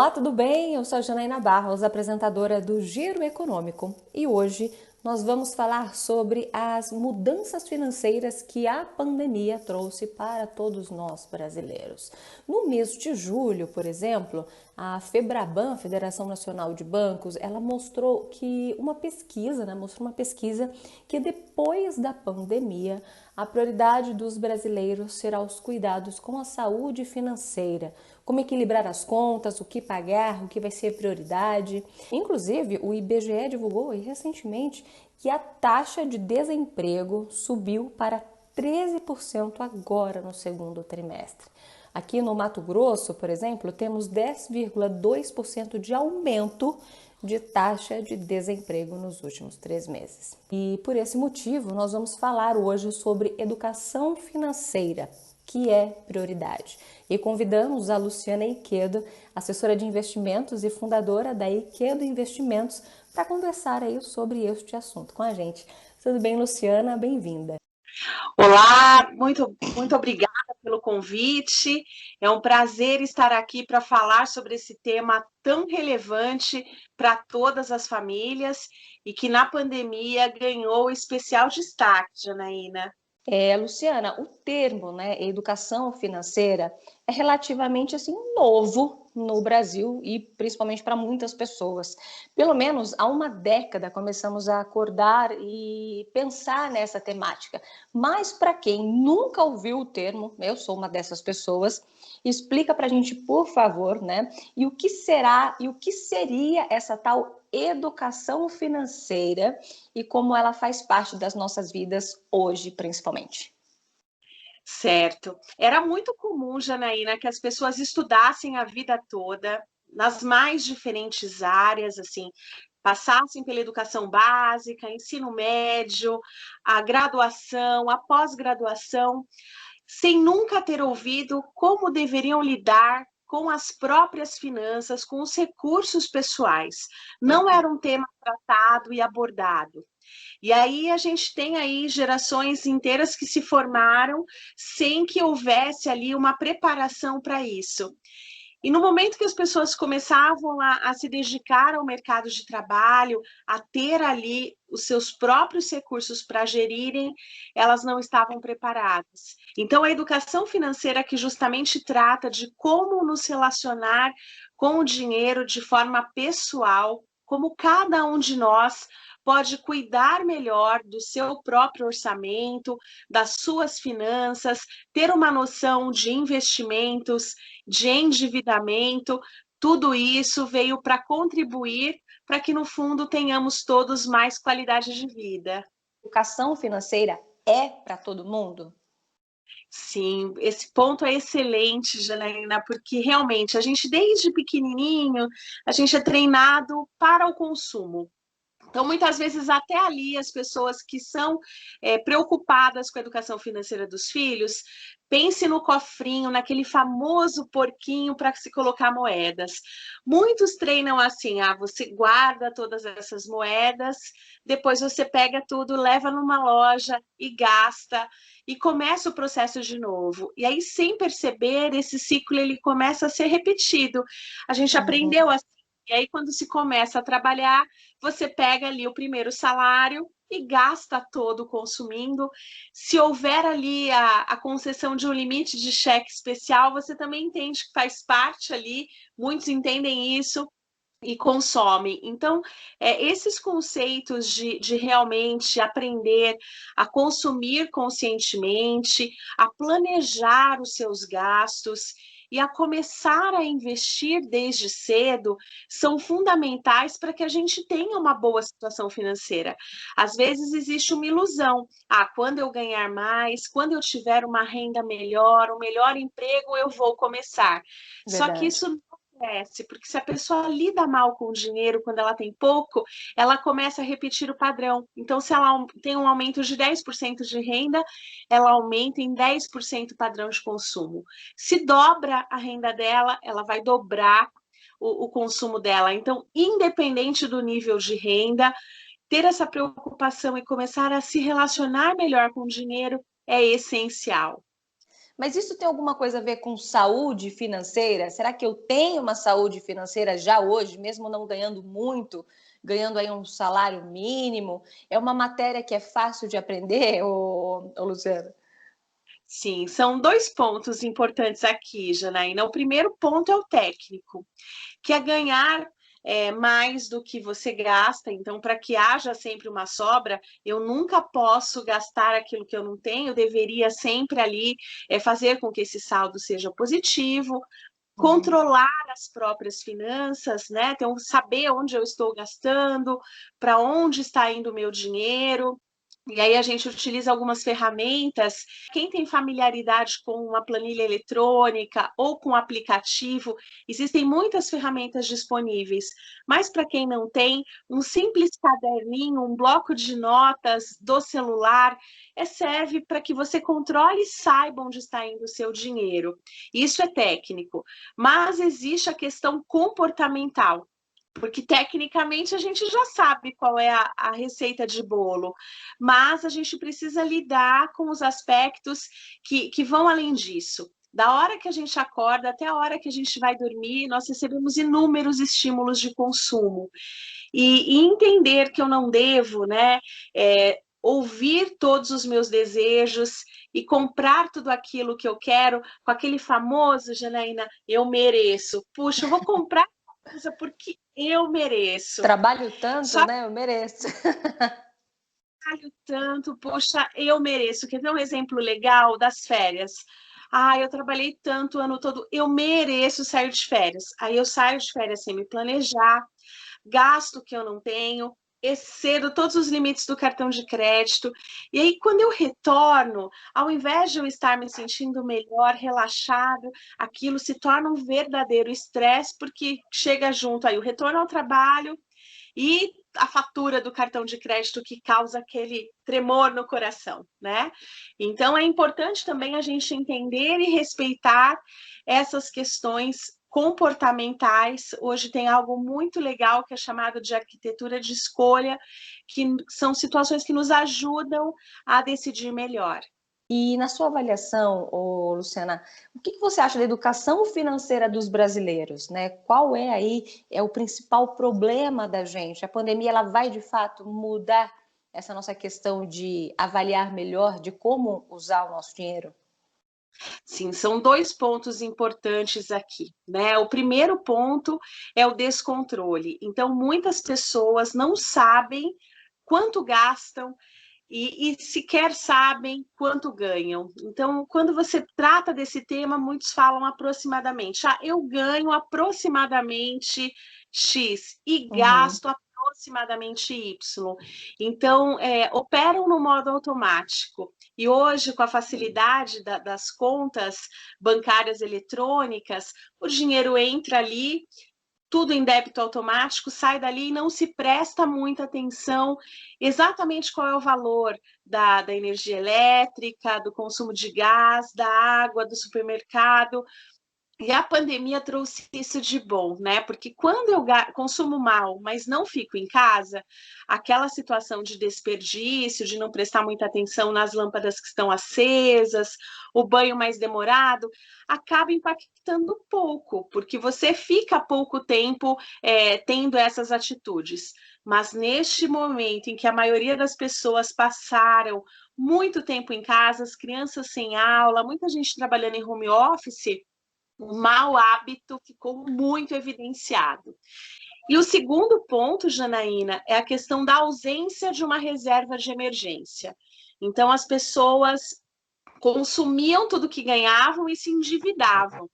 Olá, tudo bem? Eu sou a Janaína Barros, apresentadora do Giro Econômico, e hoje nós vamos falar sobre as mudanças financeiras que a pandemia trouxe para todos nós brasileiros. No mês de julho, por exemplo, a Febraban, Federação Nacional de Bancos, ela mostrou que mostrou uma pesquisa que depois da pandemia, a prioridade dos brasileiros será os cuidados com a saúde financeira, como equilibrar as contas, o que pagar, o que vai ser prioridade. Inclusive, o IBGE divulgou recentemente que a taxa de desemprego subiu para 13% agora no segundo trimestre. Aqui no Mato Grosso, por exemplo, temos 10,2% de aumento de taxa de desemprego nos últimos 3 meses. E por esse motivo, nós vamos falar hoje sobre educação financeira, que é prioridade. E convidamos a Luciana Iquedo, assessora de investimentos e fundadora da Iquedo Investimentos, para conversar aí sobre este assunto com a gente. Tudo bem, Luciana? Bem-vinda. Olá, muito obrigada pelo convite. É um prazer estar aqui para falar sobre esse tema tão relevante para todas as famílias e que na pandemia ganhou especial destaque, Janaína. Luciana, o termo, educação financeira, é relativamente assim novo no Brasil e principalmente para muitas pessoas. Pelo menos há uma década começamos a acordar e pensar nessa temática. Mas para quem nunca ouviu o termo, eu sou uma dessas pessoas, explica para a gente, por favor, e o que será e o que seria essa tal educação financeira e como ela faz parte das nossas vidas hoje, principalmente. Certo. Era muito comum, Janaína, que as pessoas estudassem a vida toda, nas mais diferentes áreas, assim, passassem pela educação básica, ensino médio, a graduação, a pós-graduação, sem nunca ter ouvido como deveriam lidar com as próprias finanças, com os recursos pessoais. Não era um tema tratado e abordado. E aí a gente tem aí gerações inteiras que se formaram sem que houvesse ali uma preparação para isso. E no momento que as pessoas começavam a se dedicar ao mercado de trabalho, a ter ali os seus próprios recursos para gerirem, elas não estavam preparadas. Então, a educação financeira que justamente trata de como nos relacionar com o dinheiro de forma pessoal, como cada um de nós pode cuidar melhor do seu próprio orçamento, das suas finanças, ter uma noção de investimentos, de endividamento, tudo isso veio para contribuir para que, no fundo, tenhamos todos mais qualidade de vida. Educação financeira é para todo mundo? Sim, esse ponto é excelente, Janaína, porque realmente a gente, desde pequenininho, a gente é treinado para o consumo. Então, muitas vezes, até ali, as pessoas que são preocupadas com a educação financeira dos filhos, pense no cofrinho, naquele famoso porquinho para se colocar moedas. Muitos treinam assim, você guarda todas essas moedas, depois você pega tudo, leva numa loja e gasta, e começa o processo de novo. E aí, sem perceber, esse ciclo ele começa a ser repetido. A gente aprendeu assim. E aí, quando se começa a trabalhar, você pega ali o primeiro salário e gasta todo consumindo. Se houver ali a concessão de um limite de cheque especial, você também entende que faz parte ali, muitos entendem isso e consomem. Então, esses conceitos de realmente aprender a consumir conscientemente, a planejar os seus gastos e a começar a investir desde cedo são fundamentais para que a gente tenha uma boa situação financeira. Às vezes existe uma ilusão. Quando eu ganhar mais, quando eu tiver uma renda melhor, um melhor emprego, eu vou começar. Só que Verdade. isso não acontece, porque se a pessoa lida mal com o dinheiro quando ela tem pouco, ela começa a repetir o padrão. Então, se ela tem um aumento de 10% de renda, ela aumenta em 10% o padrão de consumo. Se dobra a renda dela, ela vai dobrar o consumo dela. Então, independente do nível de renda, ter essa preocupação e começar a se relacionar melhor com o dinheiro é essencial. Mas isso tem alguma coisa a ver com saúde financeira? Será que eu tenho uma saúde financeira já hoje, mesmo não ganhando muito, ganhando aí um salário mínimo? É uma matéria que é fácil de aprender, Luciana? Sim, são dois pontos importantes aqui, Janaína. O primeiro ponto é o técnico, que é ganhar mais do que você gasta. Então, para que haja sempre uma sobra, eu nunca posso gastar aquilo que eu não tenho, eu deveria sempre ali fazer com que esse saldo seja positivo, controlar as próprias finanças, né? Então, saber onde eu estou gastando, para onde está indo o meu dinheiro. E aí a gente utiliza algumas ferramentas. Quem tem familiaridade com uma planilha eletrônica ou com aplicativo, existem muitas ferramentas disponíveis. Mas para quem não tem, um simples caderninho, um bloco de notas do celular, serve para que você controle e saiba onde está indo o seu dinheiro. Isso é técnico. Mas existe a questão comportamental. Porque tecnicamente a gente já sabe qual é a receita de bolo, mas a gente precisa lidar com os aspectos que vão além disso. Da hora que a gente acorda até a hora que a gente vai dormir, nós recebemos inúmeros estímulos de consumo. E entender que eu não devo, né, ouvir todos os meus desejos e comprar tudo aquilo que eu quero, com aquele famoso, Janaína, eu mereço. Puxa, eu vou comprar coisa porque eu mereço. Trabalho tanto, Só né? Eu mereço. trabalho tanto, poxa, eu mereço. Quer ver um exemplo legal das férias? Ah, eu trabalhei tanto o ano todo, eu mereço sair de férias. Aí eu saio de férias sem me planejar, gasto que eu não tenho, excedo todos os limites do cartão de crédito. E aí, quando eu retorno, ao invés de eu estar me sentindo melhor, relaxado, aquilo se torna um verdadeiro estresse, porque chega junto aí o retorno ao trabalho e a fatura do cartão de crédito que causa aquele tremor no coração, né? Então é importante também a gente entender e respeitar essas questões comportamentais. Hoje tem algo muito legal que é chamado de arquitetura de escolha, que são situações que nos ajudam a decidir melhor. E na sua avaliação, Luciana, o que você acha da educação financeira dos brasileiros, né? Qual é aí o principal problema da gente? A pandemia ela vai de fato mudar essa nossa questão de avaliar melhor de como usar o nosso dinheiro? Sim, são dois pontos importantes aqui, né? O primeiro ponto é o descontrole. Então, muitas pessoas não sabem quanto gastam e sequer sabem quanto ganham. Então, quando você trata desse tema, muitos falam aproximadamente. Ah, eu ganho aproximadamente X e Uhum. gasto aproximadamente Y. Então, operam no modo automático. E hoje, com a facilidade das contas bancárias eletrônicas, o dinheiro entra ali, tudo em débito automático, sai dali e não se presta muita atenção exatamente qual é o valor da energia elétrica, do consumo de gás, da água, do supermercado. E a pandemia trouxe isso de bom, né? Porque quando eu consumo mal, mas não fico em casa, aquela situação de desperdício, de não prestar muita atenção nas lâmpadas que estão acesas, o banho mais demorado, acaba impactando pouco, porque você fica pouco tempo tendo essas atitudes. Mas neste momento em que a maioria das pessoas passaram muito tempo em casa, as crianças sem aula, muita gente trabalhando em home office, o mau hábito ficou muito evidenciado. E o segundo ponto, Janaína, é a questão da ausência de uma reserva de emergência. Então, as pessoas consumiam tudo que ganhavam e se endividavam.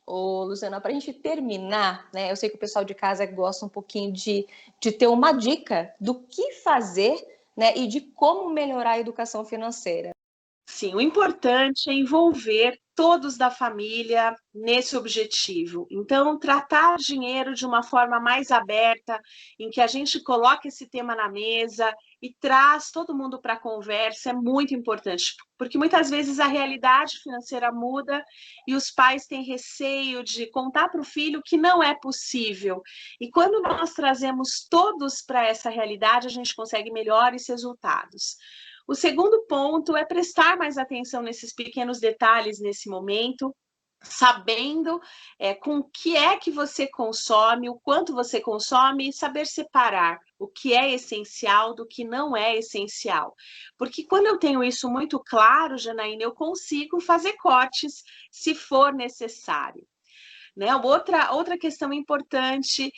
Luciana, para a gente terminar, né? Eu sei que o pessoal de casa gosta um pouquinho de ter uma dica do que fazer, né? E de como melhorar a educação financeira. Sim, o importante é envolver todos da família nesse objetivo. Então, tratar dinheiro de uma forma mais aberta, em que a gente coloca esse tema na mesa e traz todo mundo para a conversa, é muito importante, porque muitas vezes a realidade financeira muda e os pais têm receio de contar para o filho que não é possível. E quando nós trazemos todos para essa realidade, a gente consegue melhores resultados. O segundo ponto é prestar mais atenção nesses pequenos detalhes nesse momento, sabendo com o que é que você consome, o quanto você consome e saber separar o que é essencial do que não é essencial. Porque quando eu tenho isso muito claro, Janaína, eu consigo fazer cortes se for necessário. Né? Outra questão importante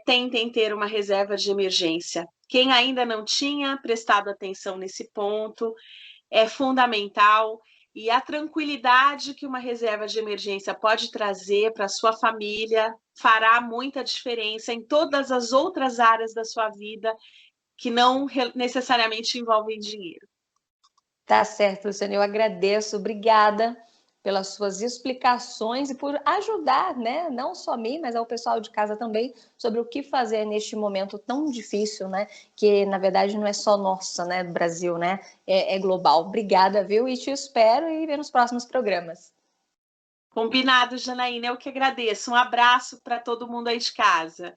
tentem ter uma reserva de emergência. Quem ainda não tinha prestado atenção nesse ponto, é fundamental. E a tranquilidade que uma reserva de emergência pode trazer para a sua família fará muita diferença em todas as outras áreas da sua vida que não necessariamente envolvem dinheiro. Tá certo, Luciana, eu agradeço, obrigada pelas suas explicações e por ajudar, né, não só a mim, mas ao pessoal de casa também, sobre o que fazer neste momento tão difícil, né, que na verdade não é só nossa, né, Brasil, né, é global. Obrigada, viu, e te espero e ver nos próximos programas. Combinado, Janaína, eu que agradeço. Um abraço para todo mundo aí de casa.